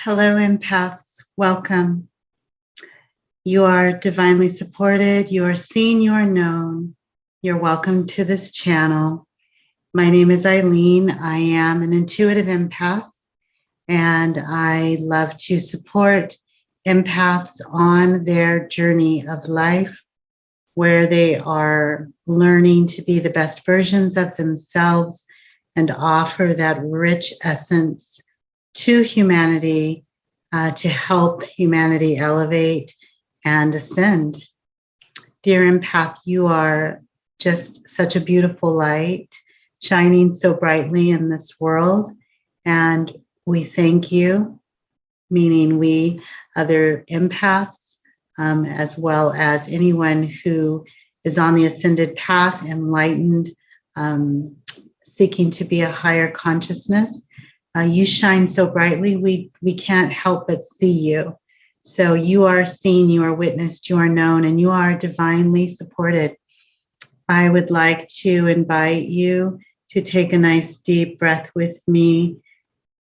Hello, empaths. Welcome. You are divinely supported. You are seen. You are known. You're welcome to this channel. My name is Eileen. I am an intuitive empath, and I love to support empaths on their journey of life, where they are learning to be the best versions of themselves and offer that rich essence to humanity to help humanity elevate and ascend. Dear empath, you are just such a beautiful light shining so brightly in this world. And we thank you, meaning we, other empaths, as well as anyone who is on the ascended path, enlightened, seeking to be a higher consciousness. You shine so brightly, we can't help but see you. So you are seen, you are witnessed, you are known, and you are divinely supported. I would like to invite you to take a nice deep breath with me,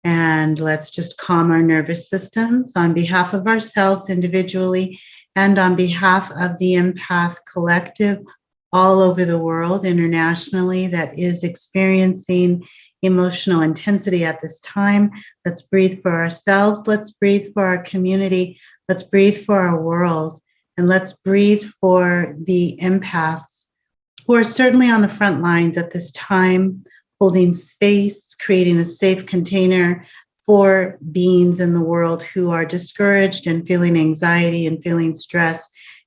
and let's just calm our nervous systems on behalf of ourselves individually and on behalf of the Empath Collective all over the world, internationally, that is experiencing emotional intensity at this time. Let's breathe for ourselves. Let's breathe for our community. Let's breathe for our world. And let's breathe for the empaths who are certainly on the front lines at this time, holding space, creating a safe container for beings in the world who are discouraged and feeling anxiety and feeling stress,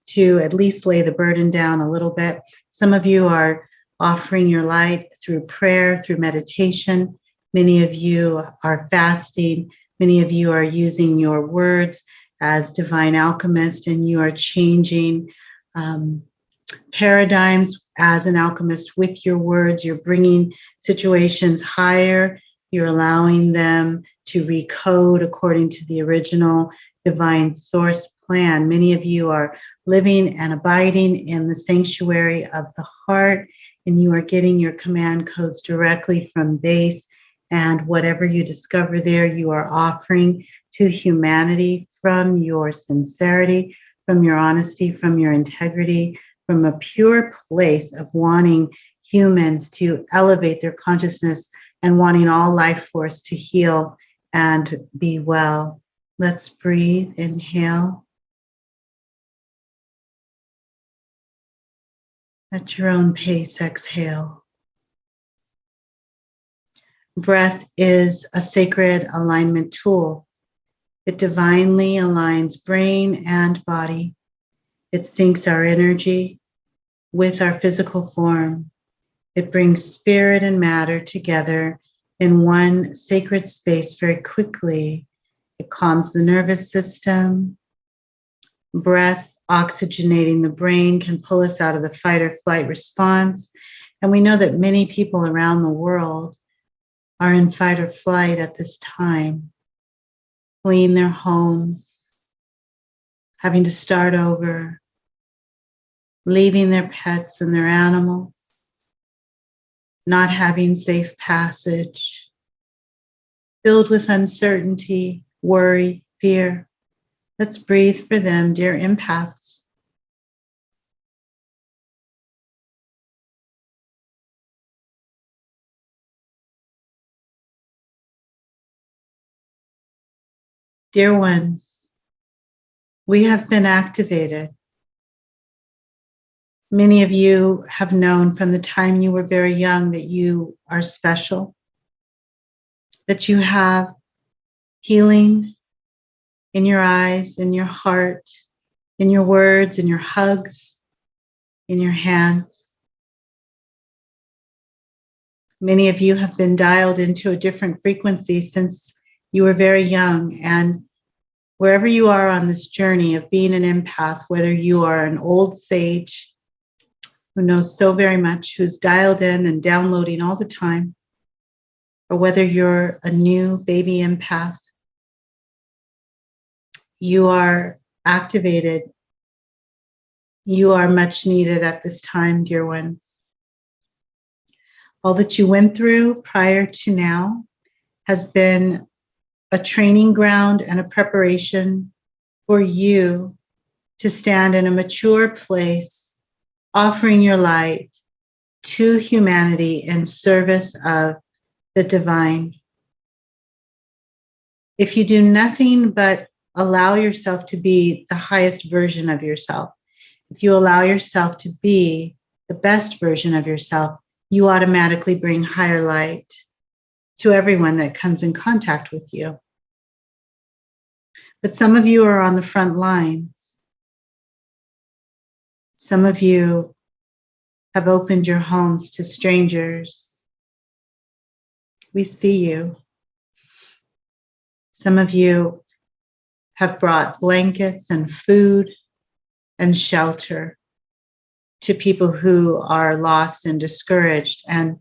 to at least lay the burden down a little bit. Some of you are offering your light through prayer, through meditation. Many of you are fasting. Many of you are using your words as divine alchemists, and you are changing paradigms as an alchemist with your words. You're bringing situations higher. You're allowing them to recode according to the original divine source plan. Many of you are living and abiding in the sanctuary of the heart, and you are getting your command codes directly from base. And whatever you discover there, you are offering to humanity from your sincerity, from your honesty, from your integrity, from a pure place of wanting humans to elevate their consciousness and wanting all life force to heal and be well. Let's breathe. Inhale. At your own pace, exhale. Breath is a sacred alignment tool. It divinely aligns brain and body. It syncs our energy with our physical form. It brings spirit and matter together in one sacred space very quickly. It calms the nervous system. Breath oxygenating the brain can pull us out of the fight or flight response. And we know that many people around the world are in fight or flight at this time, fleeing their homes, having to start over, leaving their pets and their animals, not having safe passage, filled with uncertainty, worry, fear. Let's breathe for them, dear empaths. Dear ones, we have been activated. Many of you have known from the time you were very young that you are special, that you have healing in your eyes, in your heart, in your words, in your hugs, in your hands. Many of you have been dialed into a different frequency since you were very young. And wherever you are on this journey of being an empath, whether you are an old sage who knows so very much, who's dialed in and downloading all the time, or whether you're a new baby empath, you are activated. You are much needed at this time, dear ones. All that you went through prior to now has been a training ground and a preparation for you to stand in a mature place, offering your light to humanity in service of the divine. If you do nothing but allow yourself to be the highest version of yourself, if you allow yourself to be the best version of yourself, you automatically bring higher light to everyone that comes in contact with you. But some of you are on the front lines. Some of you have opened your homes to strangers. We see you. Some of you have brought blankets and food and shelter to people who are lost and discouraged. And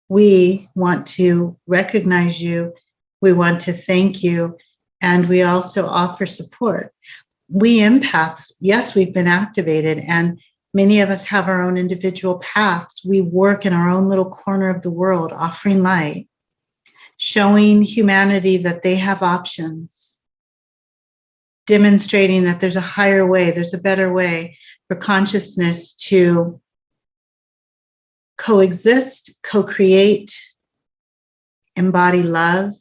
we want to recognize you. We want to thank you. And we also offer support. We empaths, yes, we've been activated, and many of us have our own individual paths. We work in our own little corner of the world, offering light, showing humanity that they have options, demonstrating that there's a higher way, there's a better way for consciousness to coexist, co-create, embody love,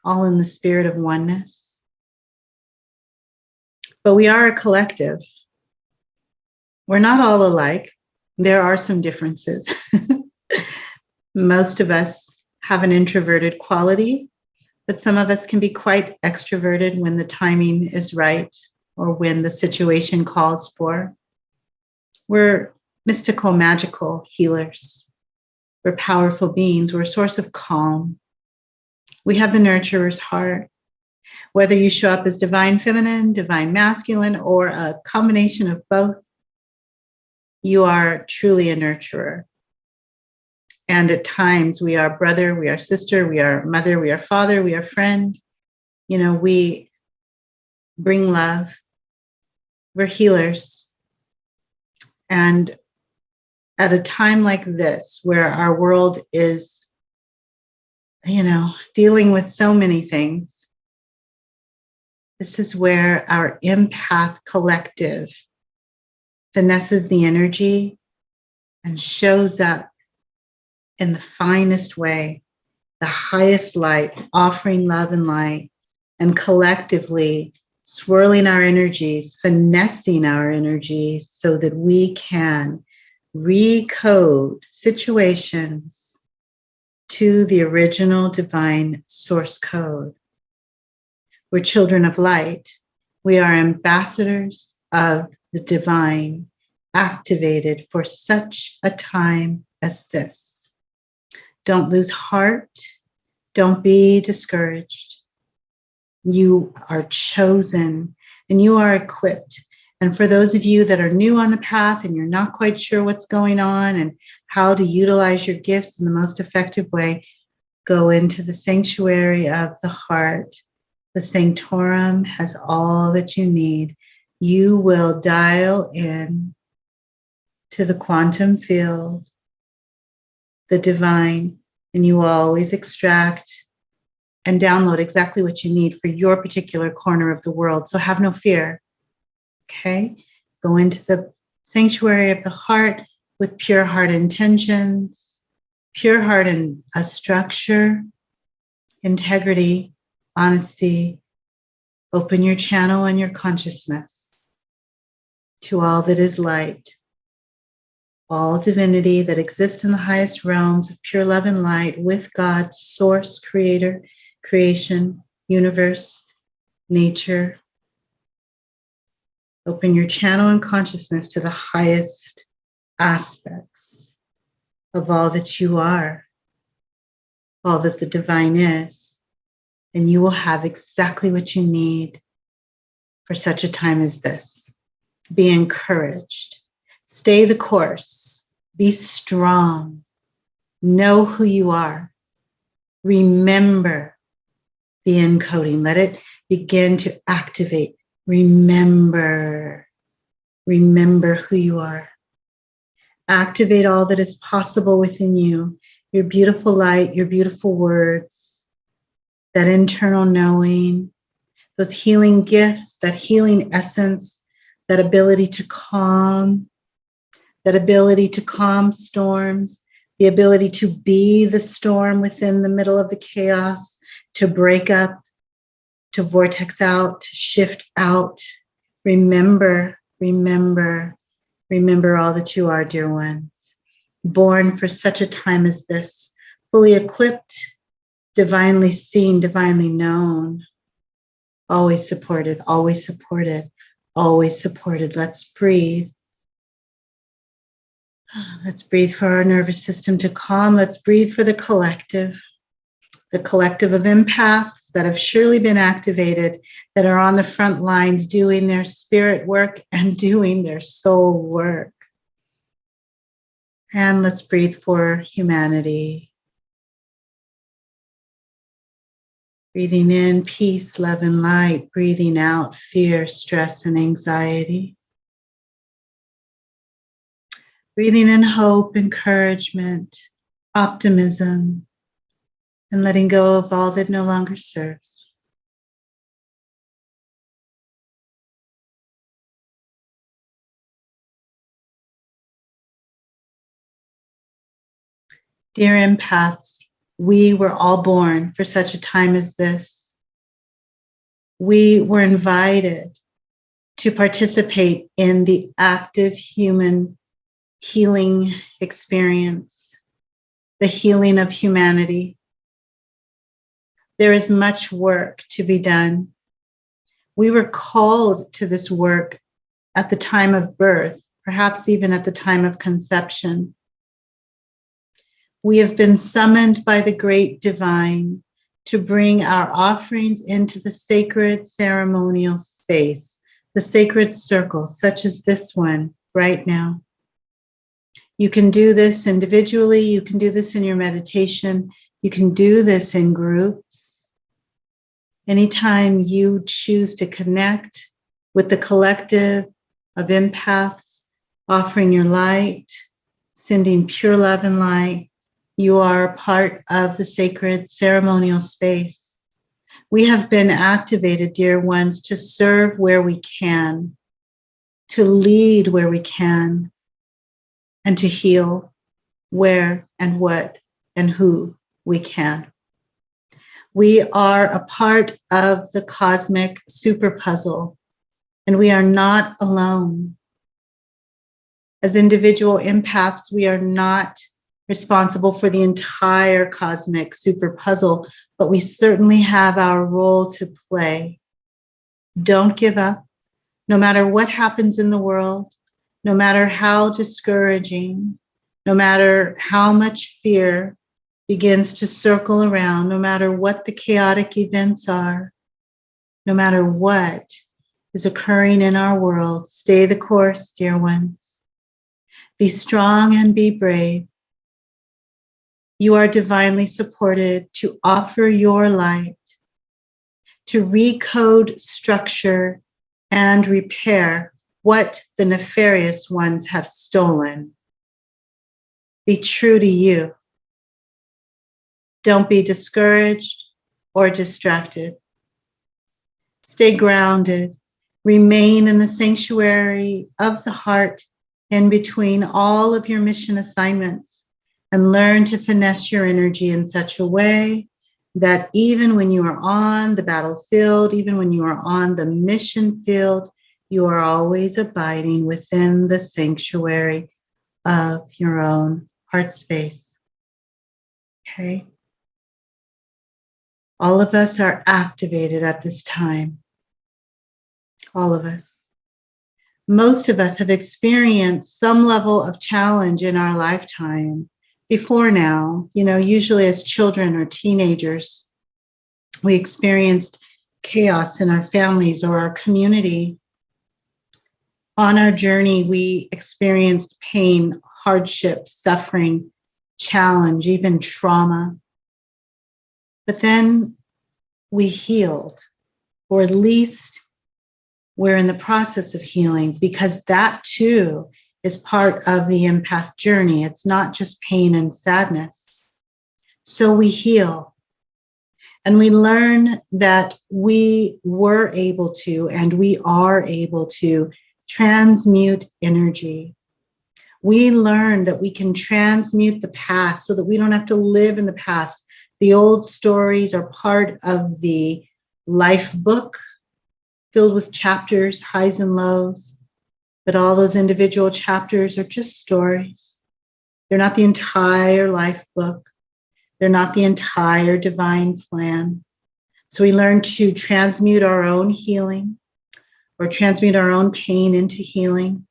all in the spirit of oneness. But we are a collective. We're not all alike. There are some differences. Most of us have an introverted quality, but some of us can be quite extroverted when the timing is right or when the situation calls for. We're mystical, magical healers. We're powerful beings. We're a source of calm. We have the nurturer's heart. Whether you show up as divine feminine, divine masculine, or a combination of both, you are truly a nurturer. And at times we are brother, we are sister, we are mother, we are father, we are friend. You know, we bring love. We're healers. And at a time like this, where our world is, you know, dealing with so many things, this is where our empath collective finesses the energy and shows up in the finest way, the highest light, offering love and light, and collectively swirling our energies, finessing our energies so that we can recode situations to the original divine source code. We're children of light. We are ambassadors of the divine, activated for such a time as this. Don't lose heart. Don't be discouraged. You are chosen and you are equipped. And for those of you that are new on the path and you're not quite sure what's going on and how to utilize your gifts in the most effective way, go into the sanctuary of the heart. The sanctorum has all that you need. You will dial in to the quantum field, the divine, and you will always extract and download exactly what you need for your particular corner of the world. So have no fear. Okay? Go into the sanctuary of the heart with pure heart intentions, pure heart and a structure, integrity, honesty. Open your channel and your consciousness to all that is light, all divinity that exists in the highest realms of pure love and light with God, source, creator, creation, universe, nature. Open your channel and consciousness to the highest aspects of all that you are, all that the divine is, and you will have exactly what you need for such a time as this. Be encouraged. Stay the course. Be strong. Know who you are. Remember the encoding. Let it begin to activate. Remember who you are. Activate all that is possible within you, your beautiful light, your beautiful words, that internal knowing, those healing gifts, that healing essence, that ability to calm, storms, the ability to be the storm within the middle of the chaos, to break up, to vortex out, to shift out. Remember all that you are, dear ones, born for such a time as this, fully equipped, divinely seen, divinely known, always supported, always supported, always supported. Let's breathe. Let's breathe for our nervous system to calm. Let's breathe for the collective of empaths that have surely been activated, that are on the front lines doing their spirit work and doing their soul work. And let's breathe for humanity. Breathing in peace, love, and light. Breathing out fear, stress, and anxiety. Breathing in hope, encouragement, optimism, and letting go of all that no longer serves. Dear empaths, we were all born for such a time as this. We were invited to participate in the active human healing experience, the healing of humanity. There is much work to be done. We were called to this work at the time of birth, perhaps even at the time of conception. We have been summoned by the great divine to bring our offerings into the sacred ceremonial space, the sacred circle, such as this one right now. You can do this individually. You can do this in your meditation. You can do this in groups. Anytime you choose to connect with the collective of empaths, offering your light, sending pure love and light, you are part of the sacred ceremonial space. We have been activated, dear ones, to serve where we can, to lead where we can, and to heal where and what and who we can. We are a part of the cosmic super puzzle, and we are not alone. As individual empaths, we are not responsible for the entire cosmic super puzzle, but we certainly have our role to play. Don't give up, no matter what happens in the world, no matter how discouraging, no matter how much fear begins to circle around, no matter what the chaotic events are, no matter what is occurring in our world, stay the course, dear ones. Be strong and be brave. You are divinely supported to offer your light, to recode structure and repair what the nefarious ones have stolen. Be true to you. Don't be discouraged or distracted. Stay grounded. Remain in the sanctuary of the heart in between all of your mission assignments, and learn to finesse your energy in such a way that even when you are on the battlefield, even when you are on the mission field, you are always abiding within the sanctuary of your own heart space. Okay? All of us are activated at this time. All of us. Most of us have experienced some level of challenge in our lifetime before now. Usually as children or teenagers, we experienced chaos in our families or our community. On our journey, we experienced pain, hardship, suffering, challenge, even trauma. But then we healed, or at least we're in the process of healing, because that too is part of the empath journey. It's not just pain and sadness. So we heal. And we learn that we were able to, and we are able to transmute energy. We learn that we can transmute the past so that we don't have to live in the past. The old stories are part of the life book filled with chapters, highs and lows, but all those individual chapters are just stories. They're not the entire life book. They're not the entire divine plan. So we learn to transmute our own healing or transmute our own pain into healing.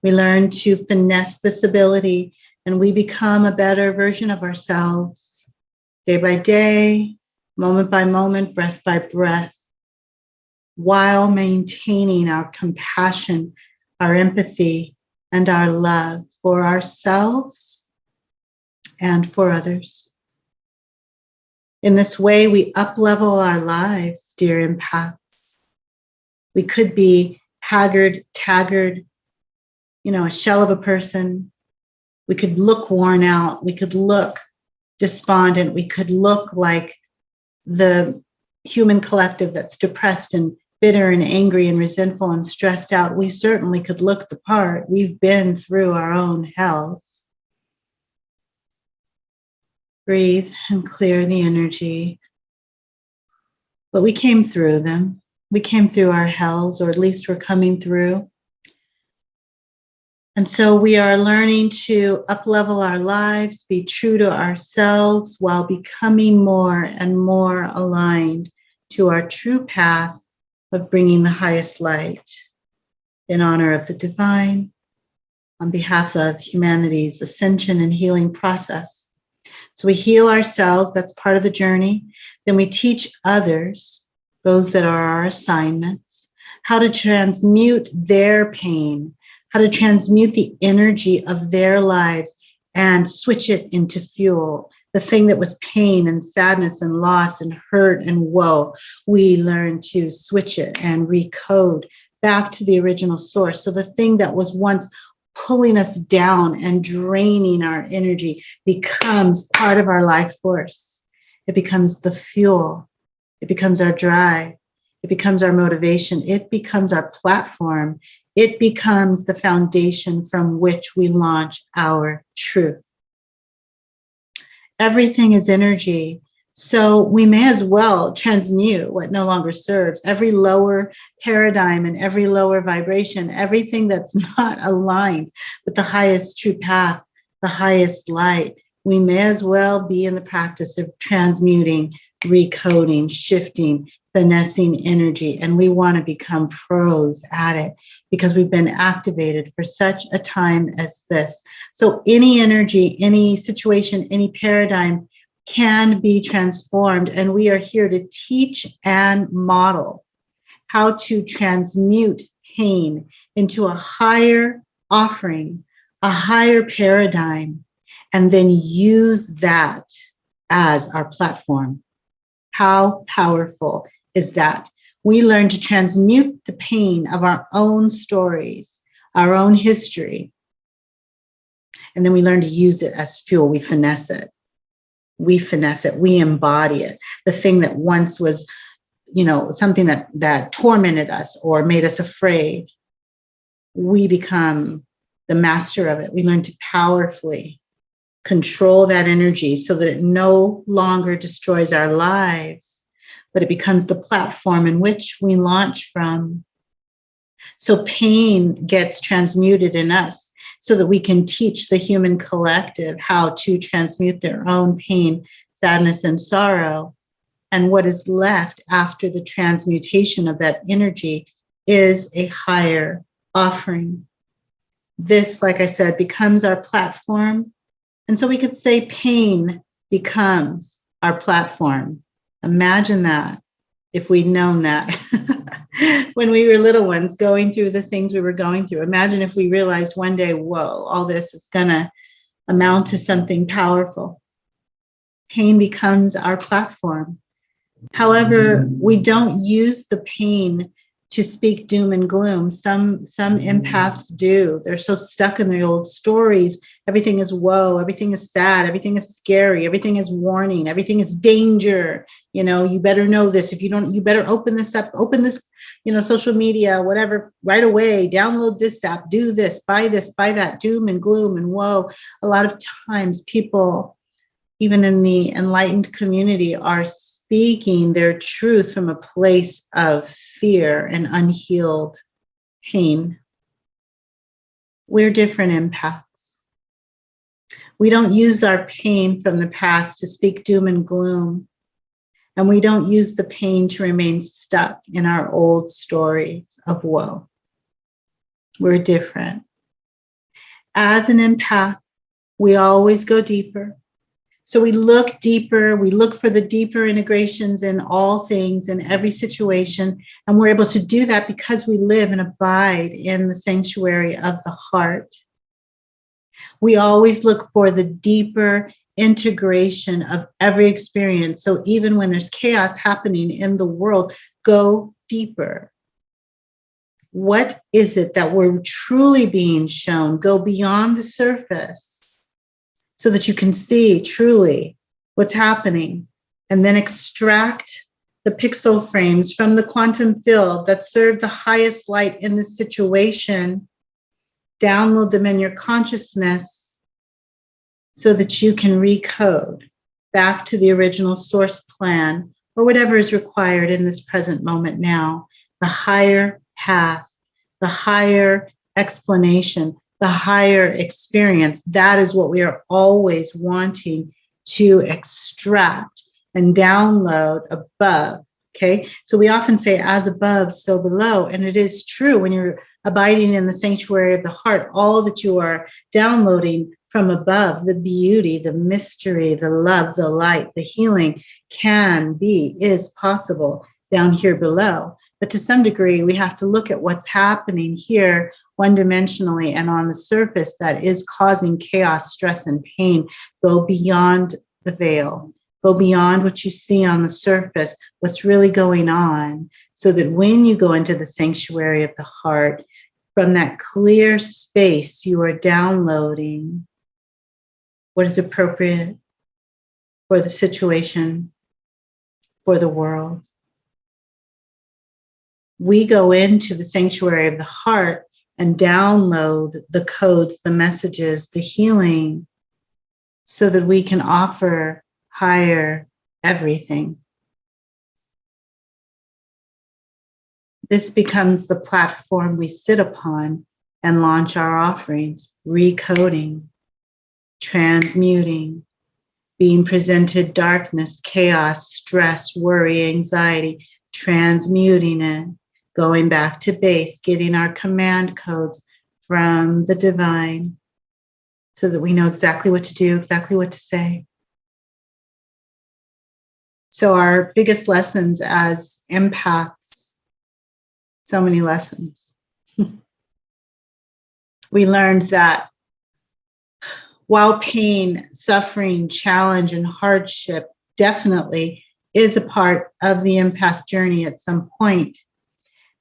We learn to finesse this ability, and we become a better version of ourselves day by day, moment by moment, breath by breath, while maintaining our compassion, our empathy, and our love for ourselves and for others. In this way, we up-level our lives, dear empaths. We could be haggard, taggard, a shell of a person. We could look worn out. We could look despondent. We could look like the human collective that's depressed and bitter and angry and resentful and stressed out. We certainly could look the part. We've been through our own hells. Breathe and clear the energy. But we came through them. We came through our hells, or at least we're coming through. And so we are learning to up-level our lives, be true to ourselves while becoming more and more aligned to our true path of bringing the highest light in honor of the divine, on behalf of humanity's ascension and healing process. So we heal ourselves, that's part of the journey. Then we teach others, those that are our assignments, how to transmute their pain, how to transmute the energy of their lives and switch it into fuel. The thing that was pain and sadness and loss and hurt and woe, we learn to switch it and recode back to the original source. So the thing that was once pulling us down and draining our energy becomes part of our life force. It becomes the fuel. It becomes our drive. It becomes our motivation. It becomes our platform. It becomes the foundation from which we launch our truth. Everything is energy, so we may as well transmute what no longer serves. Every lower paradigm and every lower vibration, everything that's not aligned with the highest true path, the highest light, we may as well be in the practice of transmuting, recoding, shifting, finessing energy, and we want to become pros at it because we've been activated for such a time as this. So any energy, any situation, any paradigm can be transformed, and we are here to teach and model how to transmute pain into a higher offering, a higher paradigm, and then use that as our platform. How powerful is that? We learn to transmute the pain of our own stories, our own history, and then we learn to use it as fuel. We finesse it. We finesse it. We embody it. The thing that once was, something that tormented us or made us afraid, we become the master of it. We learn to powerfully control that energy so that it no longer destroys our lives, but it becomes the platform in which we launch from. So pain gets transmuted in us so that we can teach the human collective how to transmute their own pain, sadness, and sorrow. And what is left after the transmutation of that energy is a higher offering. This, like I said, becomes our platform. And so we could say pain becomes our platform. Imagine that, if we'd known that when we were little ones going through the things we were going through. Imagine if we realized one day, whoa, all this is going to amount to something powerful. Pain becomes our platform. However, we don't use the pain to speak doom and gloom. Some empaths do. They're so stuck in their old stories. Everything is woe, everything is sad, everything is scary, everything is warning, everything is danger. You better know this. If you don't, you better open this up, open this, social media, whatever, right away, download this app, do this, buy that, doom and gloom and woe. A lot of times people, even in the enlightened community, are speaking their truth from a place of fear and unhealed pain. We're different empaths. We don't use our pain from the past to speak doom and gloom. And we don't use the pain to remain stuck in our old stories of woe. We're different. As an empath, we always go deeper. So we look deeper, we look for the deeper integrations in all things, in every situation. And we're able to do that because we live and abide in the sanctuary of the heart. We always look for the deeper integration of every experience. So even when there's chaos happening in the world, go deeper. What is it that we're truly being shown? Go beyond the surface, so that you can see truly what's happening, and then extract the pixel frames from the quantum field that serve the highest light in the situation, download them in your consciousness so that you can recode back to the original source plan or whatever is required in this present moment now, the higher path, the higher explanation, the higher experience. That is what we are always wanting to extract and download above. Okay. So we often say as above, so below. And it is true when you're abiding in the sanctuary of the heart, all that you are downloading from above, the beauty, the mystery, the love, the light, the healing is possible down here below. But to some degree, we have to look at what's happening here one-dimensionally and on the surface that is causing chaos, stress, and pain. Go beyond the veil. Go beyond what you see on the surface, what's really going on, so that when you go into the sanctuary of the heart, from that clear space, you are downloading what is appropriate for the situation, for the world. We go into the sanctuary of the heart and download the codes, the messages, the healing, so that we can offer higher everything. This becomes the platform we sit upon and launch our offerings, recoding, transmuting, being presented darkness, chaos, stress, worry, anxiety, transmuting it, going back to base, getting our command codes from the divine so that we know exactly what to do, exactly what to say. So our biggest lessons as empaths, so many lessons. We learned that while pain, suffering, challenge, and hardship definitely is a part of the empath journey at some point,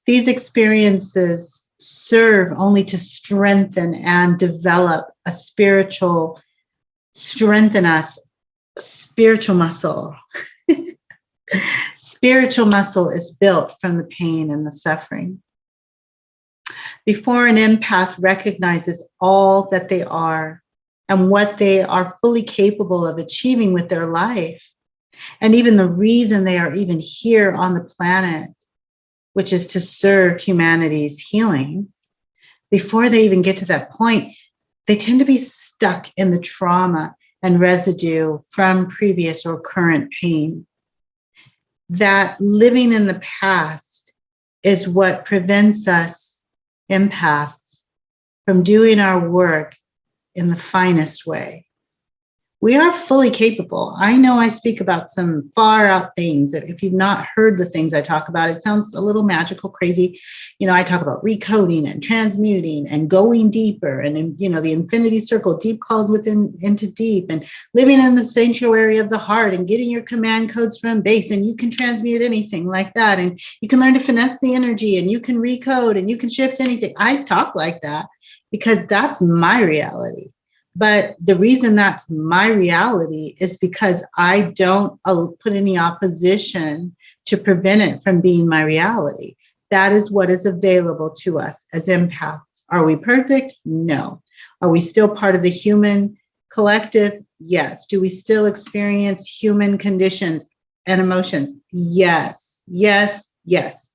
these experiences serve only to strengthen and develop a spiritual, strengthen us, spiritual muscle. Spiritual muscle is built from the pain and the suffering. Before an empath recognizes all that they are and what they are fully capable of achieving with their life, and even the reason they are even here on the planet, which is to serve humanity's healing, before they even get to that point, they tend to be stuck in the trauma and residue from previous or current pain. That living in the past is what prevents us empaths from doing our work in the finest way. We are fully capable. I know I speak about some far out things. If you've not heard the things I talk about, it sounds a little magical, crazy. I talk about recoding and transmuting and going deeper and, the infinity circle, deep calls within into deep, and living in the sanctuary of the heart and getting your command codes from base. And you can transmute anything like that. And you can learn to finesse the energy, and you can recode, and you can shift anything. I talk like that because that's my reality. But the reason that's my reality is because I don't put any opposition to prevent it from being my reality. That is what is available to us as empaths. Are we perfect? No. Are we still part of the human collective? Yes. Do we still experience human conditions and emotions? Yes, yes, yes.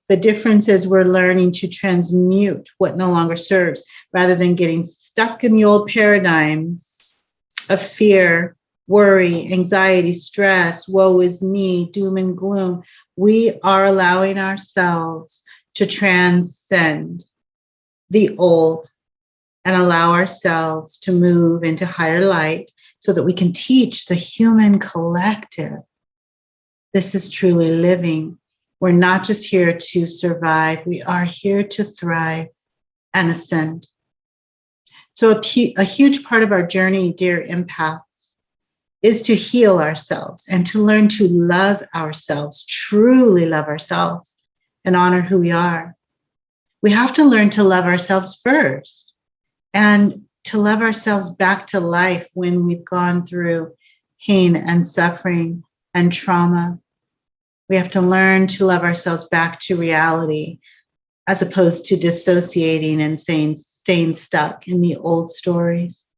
The difference is we're learning to transmute what no longer serves rather than getting stuck in the old paradigms of fear, worry, anxiety, stress, woe is me, doom and gloom. We are allowing ourselves to transcend the old and allow ourselves to move into higher light so that we can teach the human collective. This is truly living. We're not just here to survive. We are here to thrive and ascend. So a huge part of our journey, dear empaths, is to heal ourselves and to learn to love ourselves, truly love ourselves, and honor who we are. We have to learn to love ourselves first and to love ourselves back to life when we've gone through pain and suffering and trauma. We have to learn to love ourselves back to reality as opposed to dissociating and staying stuck in the old stories.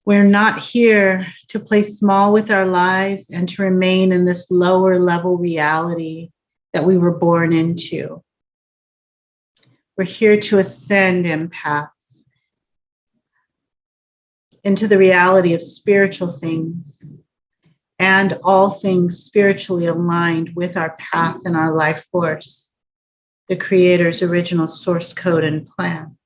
We're not here to play small with our lives and to remain in this lower level reality that we were born into. We're here to ascend, empaths, into the reality of spiritual things and all things spiritually aligned with our path and our life force, the Creator's original source code and plan.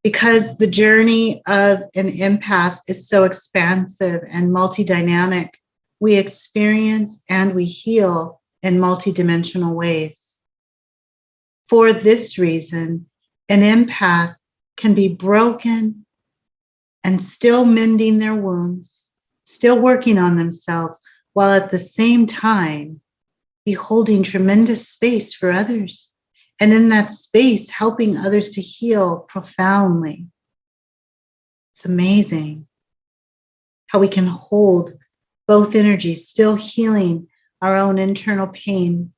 Because the journey of an empath is so expansive and multidynamic, we experience and we heal in multidimensional ways. For this reason, an empath can be broken and still mending their wounds, still working on themselves, while at the same time be holding tremendous space for others. And in that space, helping others to heal profoundly. It's amazing how we can hold both energies, still healing our own internal pain,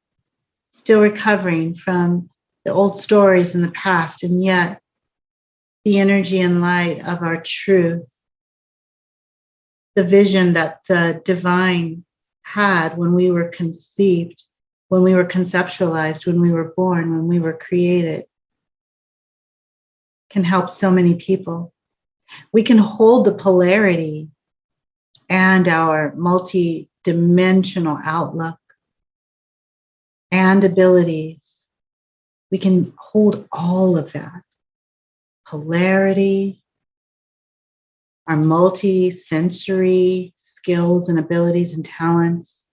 still recovering from the old stories in the past, and yet the energy and light of our truth, the vision that the divine had when we were conceived, when we were conceptualized, when we were born, when we were created, can help so many people. We can hold the polarity and our multi-dimensional outlook and abilities. We can hold all of that. Polarity, our multi-sensory skills and abilities and talents,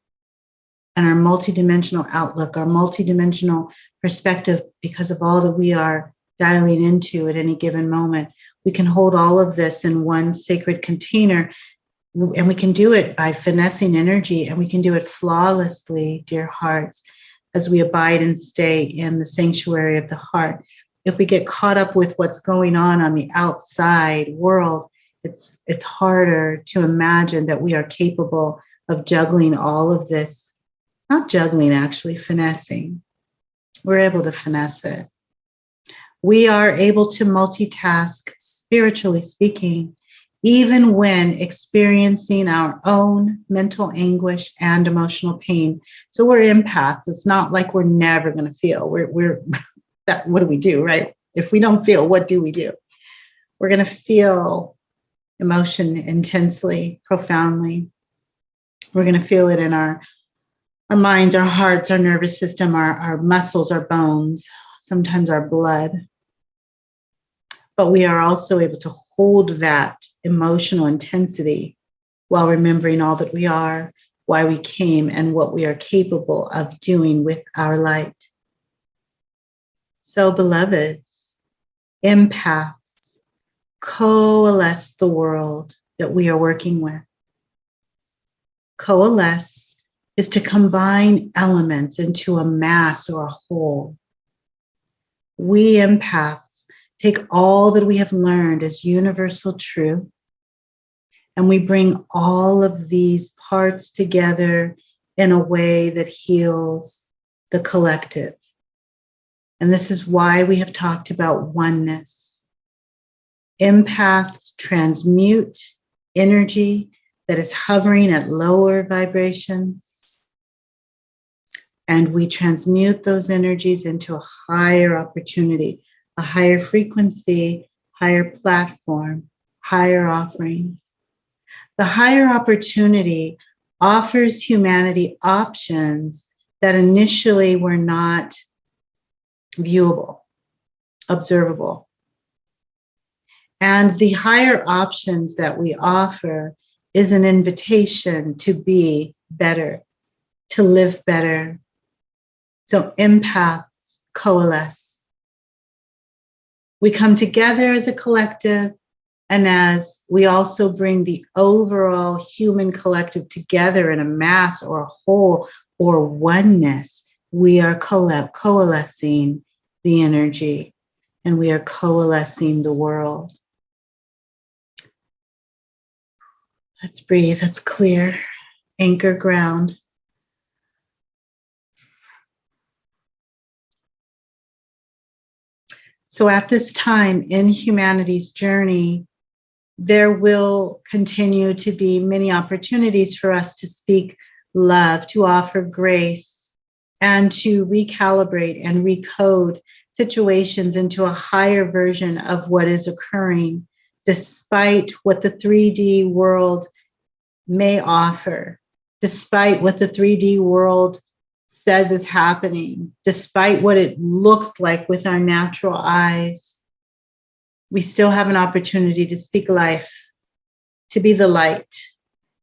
and our multidimensional outlook, our multidimensional perspective, because of all that we are dialing into at any given moment. We can hold all of this in one sacred container, and we can do it by finessing energy, and we can do it flawlessly, dear hearts, as we abide and stay in the sanctuary of the heart. If we get caught up with what's going on the outside world, it's harder to imagine that we are capable of juggling all of this. Not juggling, actually, finessing. We're able to finesse it. We are able to multitask, spiritually speaking, even when experiencing our own mental anguish and emotional pain. So we're empaths. It's not like we're never going to feel. We're that. What do we do, right? If we don't feel, what do we do? We're going to feel emotion intensely, profoundly. We're going to feel it in our minds, our hearts, our nervous system, our muscles, our bones, sometimes our blood. but we are also able to hold that emotional intensity while remembering all that we are, why we came, and what we are capable of doing with our light. So, beloveds, empaths, coalesce the world that we are working with. Coalesce is to combine elements into a mass or a whole. We empaths take all that we have learned as universal truth, and we bring all of these parts together in a way that heals the collective. And this is why we have talked about oneness. Empaths transmute energy that is hovering at lower vibrations, and we transmute those energies into a higher opportunity, a higher frequency, higher platform, higher offerings. The higher opportunity offers humanity options that initially were not viewable, observable. And the higher options that we offer is an invitation to be better, to live better. So empaths coalesce. We come together as a collective, and as we also bring the overall human collective together in a mass or a whole or oneness, we are coalescing the energy, and we are coalescing the world. Let's breathe. Let's clear. Anchor ground. So at this time in humanity's journey, there will continue to be many opportunities for us to speak love, to offer grace, and to recalibrate and recode situations into a higher version of what is occurring, despite what the 3D world may offer, despite what the 3D world says is happening, despite what it looks like with our natural eyes. We still have an opportunity to speak life, to be the light,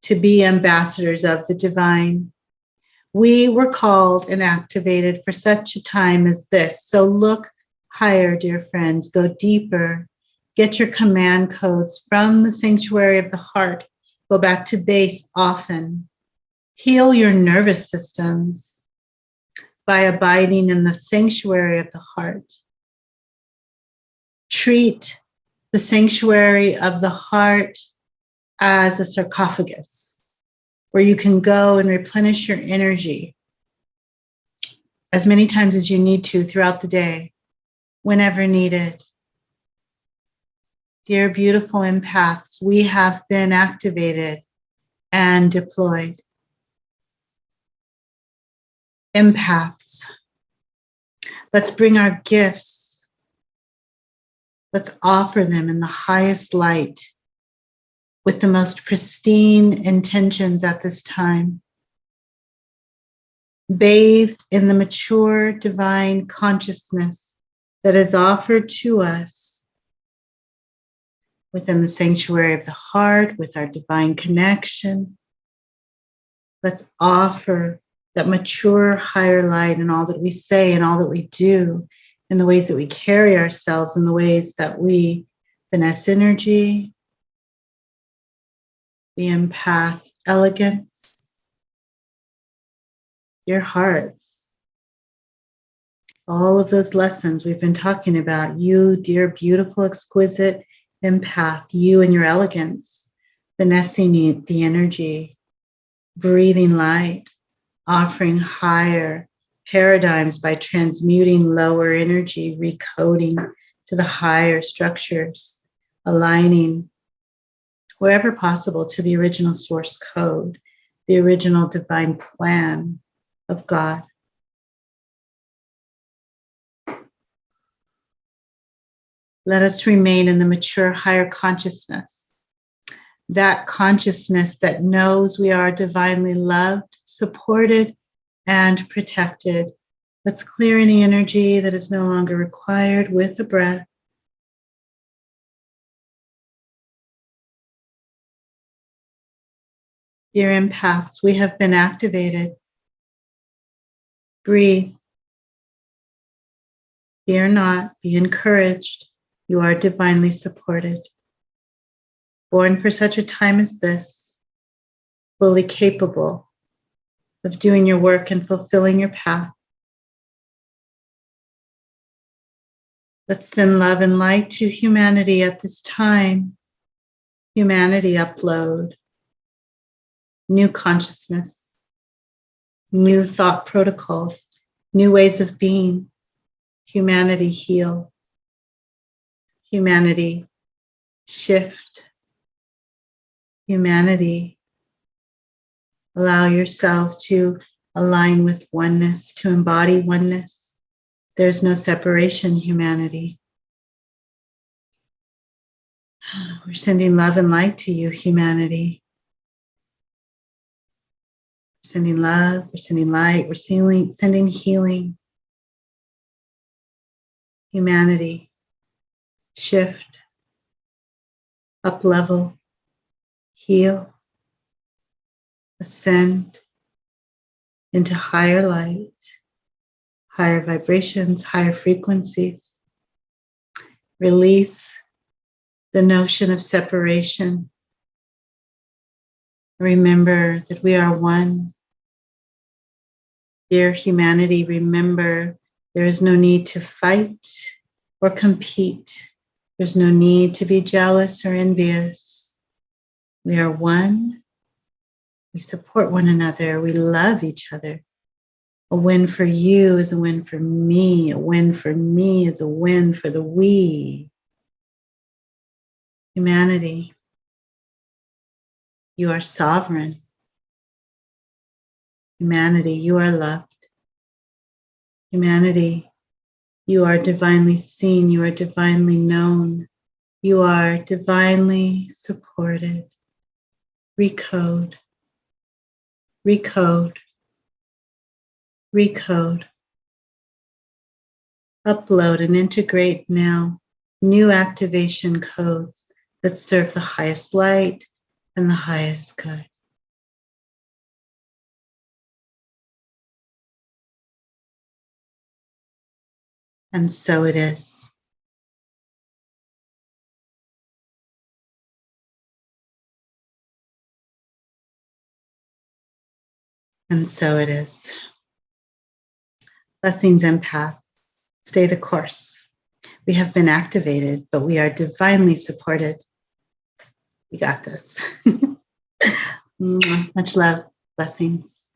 to be ambassadors of the divine. We were called and activated for such a time as this. So look higher, dear friends, go deeper, get your command codes from the sanctuary of the heart, go back to base often, heal your nervous systems by abiding in the sanctuary of the heart. Treat the sanctuary of the heart as a sarcophagus where you can go and replenish your energy as many times as you need to throughout the day, whenever needed. Dear beautiful empaths, we have been activated and deployed. Empaths, let's bring our gifts. Let's offer them in the highest light with the most pristine intentions at this time. Bathed in the mature divine consciousness that is offered to us within the sanctuary of the heart, with our divine connection. Let's offer that mature higher light in all that we say and all that we do, in the ways that we carry ourselves, in the ways that we finesse energy, the empath elegance, your hearts. All of those lessons we've been talking about, you, dear, beautiful, exquisite empath, you and your elegance, finessing the energy, breathing light, offering higher paradigms by transmuting lower energy, recoding to the higher structures, aligning wherever possible to the original source code, the original divine plan of God. Let us remain in the mature higher consciousness, that consciousness that knows we are divinely loved, supported, and protected. Let's clear any energy that is no longer required with the breath. Dear empaths, we have been activated. Breathe. Fear not. Be encouraged. You are divinely supported. Born for such a time as this, fully capable of doing your work and fulfilling your path. Let's send love and light to humanity at this time. Humanity upload new consciousness, new thought protocols, new ways of being. Humanity heal. Humanity shift. Humanity allow yourselves to align with oneness, to embody oneness. There's no separation, humanity. We're sending love and light to you, humanity. We're sending love, we're sending light, we're sending healing. Humanity, shift, up level, heal, ascend into higher light, higher vibrations, higher frequencies. Release the notion of separation. Remember that we are one. Dear humanity, remember there is no need to fight or compete. There's no need to be jealous or envious. We are one. We support one another. We love each other. A win for you is a win for me. A win for me is a win for the we. Humanity, you are sovereign. Humanity, you are loved. Humanity, you are divinely seen. You are divinely known. You are divinely supported. Recode. Recode. Recode. Upload and integrate now new activation codes that serve the highest light and the highest good. And so it is. And so it is. Blessings, empaths. Stay the course. We have been activated, but we are divinely supported. We got this. Much love. Blessings.